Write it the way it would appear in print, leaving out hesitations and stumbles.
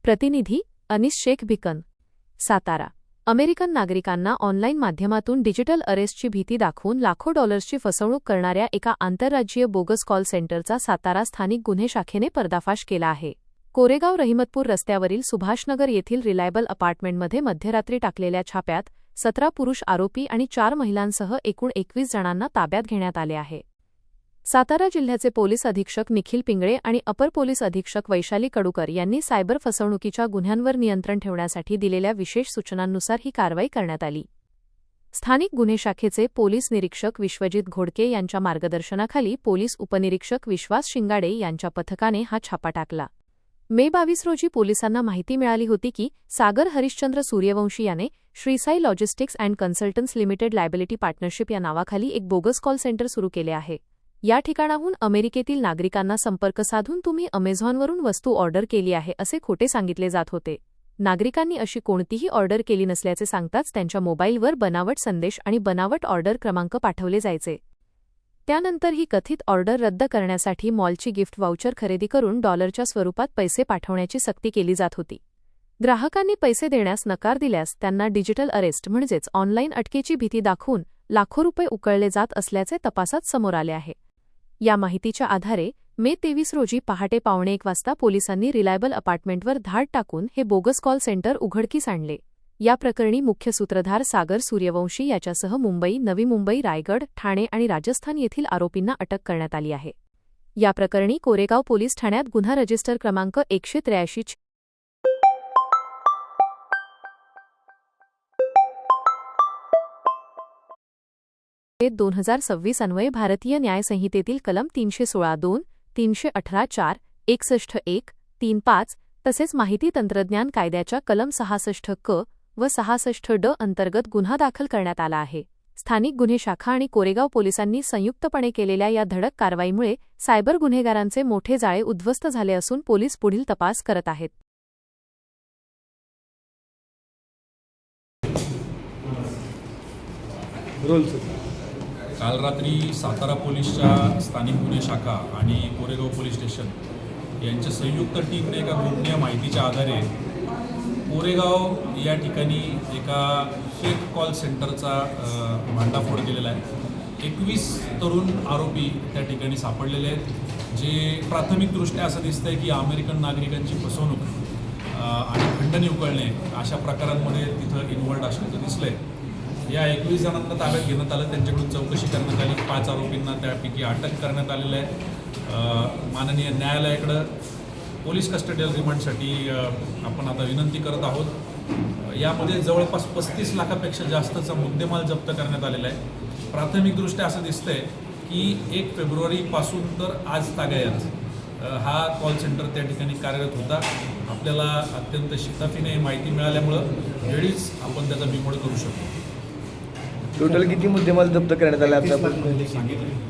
प्रतिनिधी अनीस शेख भिकन, सातारा। अमेरिकन नागरिकांना ऑनलाईन माध्यमातून डिजिटल अरेस्टची भीती दाखवून लाखो डॉलर्सची फसवणूक करणाऱ्या एका आंतरराज्यीय बोगस कॉल सेंटरचा सातारा स्थानिक गुन्हे शाखेने पर्दाफाश केला आहे। कोरेगाव रहिमतपूर रस्त्यावरील सुभाषनगर येथील रिलायबल अपार्टमेंटमध्ये मध्यरात्री टाकलेल्या छाप्यात 17 पुरुष आरोपी आणि 4 महिलांसह एकूण 21 जणांना ताब्यात घेण्यात आले आहे। सातारा जिल्ह्याचे पोलीस अधीक्षक निखिल पिंगळे आणि अपर पोलीस अधीक्षक वैशाली कडूकर यांनी सायबर फसवणुकीच्या गुन्ह्यांवर नियंत्रण ठेवण्यासाठी दिलेल्या विशेष सूचनांनुसार ही कारवाई करण्यात आली। स्थानिक गुन्हे शाखेचे पोलीस निरीक्षक विश्वजित घोडके यांच्या मार्गदर्शनाखाली पोलीस उपनिरीक्षक विश्वास शिंगाडे यांच्या पथकाने हा छापा टाकला। मे 22 रोजी पोलिसांना माहिती मिळाली होती की सागर हरिश्चंद्र सूर्यवंशी याने Shrisai logistics and consultants limited liability partnership या नावाखाली एक बोगस कॉल सेंटर सुरू केले आहे। या ठिकाणाहून अमेरिकेतील नागरिकांना संपर्क साधून तुम्ही अमेझॉनवरून वस्तू ऑर्डर केली आहे असे खोटे सांगितले जात होते। नागरिकांनी अशी कोणतीही ऑर्डर केली नसल्याचे सांगताच त्यांच्या मोबाईलवर बनावट संदेश आणि बनावट ऑर्डर क्रमांक पाठवले जायचे। त्यानंतर ही कथित ऑर्डर रद्द करण्यासाठी मॉलची गिफ्ट वाउचर खरेदी करून डॉलरच्या स्वरूपात पैसे पाठवण्याची सक्ती केली जात होती। ग्राहकांनी पैसे देण्यास नकार दिल्यास त्यांना डिजिटल अरेस्ट म्हणजेच ऑनलाईन अटकेची भीती दाखवून लाखो रुपये उकळले जात असल्याचे तपासात समोर आले आहे। या माहितीच्या आधारे मे 23 रोजी पहाटे 1:15 वाजता पोलिसांनी रिलायबल अपार्टमेंटवर धाड टाकून हे बोगस कॉल सेंटर उघडकीस आणले। या प्रकरणी मुख्य सूत्रधार सागर सूर्यवंशी याच्यासह मुंबई, नवी मुंबई, रायगड, ठाणे आणि राजस्थान येथील आरोपींना अटक करण्यात आली आहे। या प्रकरणी कोरेगाव पोलीस ठाण्यात गुन्हा रजिस्टर क्रमांक 183 2026 अन्वये भारतीय न्याय संहितेतील कलम 316(2), 318(4), 61(1), 35 तसेच माहिती तंत्रज्ञान कायद्याच्या कलम 66 क व 66 ड अंतर्गत गुन्हा दाखल करण्यात आला आहे। स्थानिक गुन्हे शाखा आणि कोरेगाव पोलिसांनी संयुक्तपणे केलेल्या या धडक कारवाईमुळे सायबर गुन्हेगारांचे मोठे जाळे उद्ध्वस्त झाले असून पोलीस पुढील तपास करत आहेत। काल रात्री सातारा पोलीसच्या स्थानिक गुन्हे शाखा आणि कोरेगाव पोलीस स्टेशन यांच्या संयुक्त टीमने एका गोपनीय माहितीच्या आधारे कोरेगाव या ठिकाणी एका फेक कॉल सेंटरचा भांडाफोड केलेला आहे। 21 तरुण आरोपी त्या ठिकाणी सापडलेले आहेत, जे प्राथमिकदृष्ट्या असं दिसतंय की अमेरिकन नागरिकांची फसवणूक आणि खंडणी उकळणे अशा प्रकारांमध्ये तिथं इन्व्हॉल्ड असल्याचं दिसलंय। या 21 जणांना ताब्यात घेण्यात आलं, त्यांच्याकडून चौकशी करण्यात आली। 5 आरोपींना त्यापैकी अटक करण्यात आलेलं आहे। माननीय न्यायालयाकडं पोलीस कस्टडियल रिमांडसाठी आपण आता विनंती करत आहोत। यामध्ये जवळपास 35 लाखापेक्षा जास्तचा मुद्देमाल जप्त करण्यात आलेला आहे। प्राथमिकदृष्ट्या असं दिसतंय की 1 फेब्रुवारीपासून तर आज तागायत हा कॉल सेंटर त्या ठिकाणी कार्यरत होता। आपल्याला अत्यंत शिताफीने माहिती मिळाल्यामुळं वेळीच आपण त्याचा बिमोड करू शकतो। टोटल किती मुद्देमाल जप्त करण्यात आले आता? सांगितलं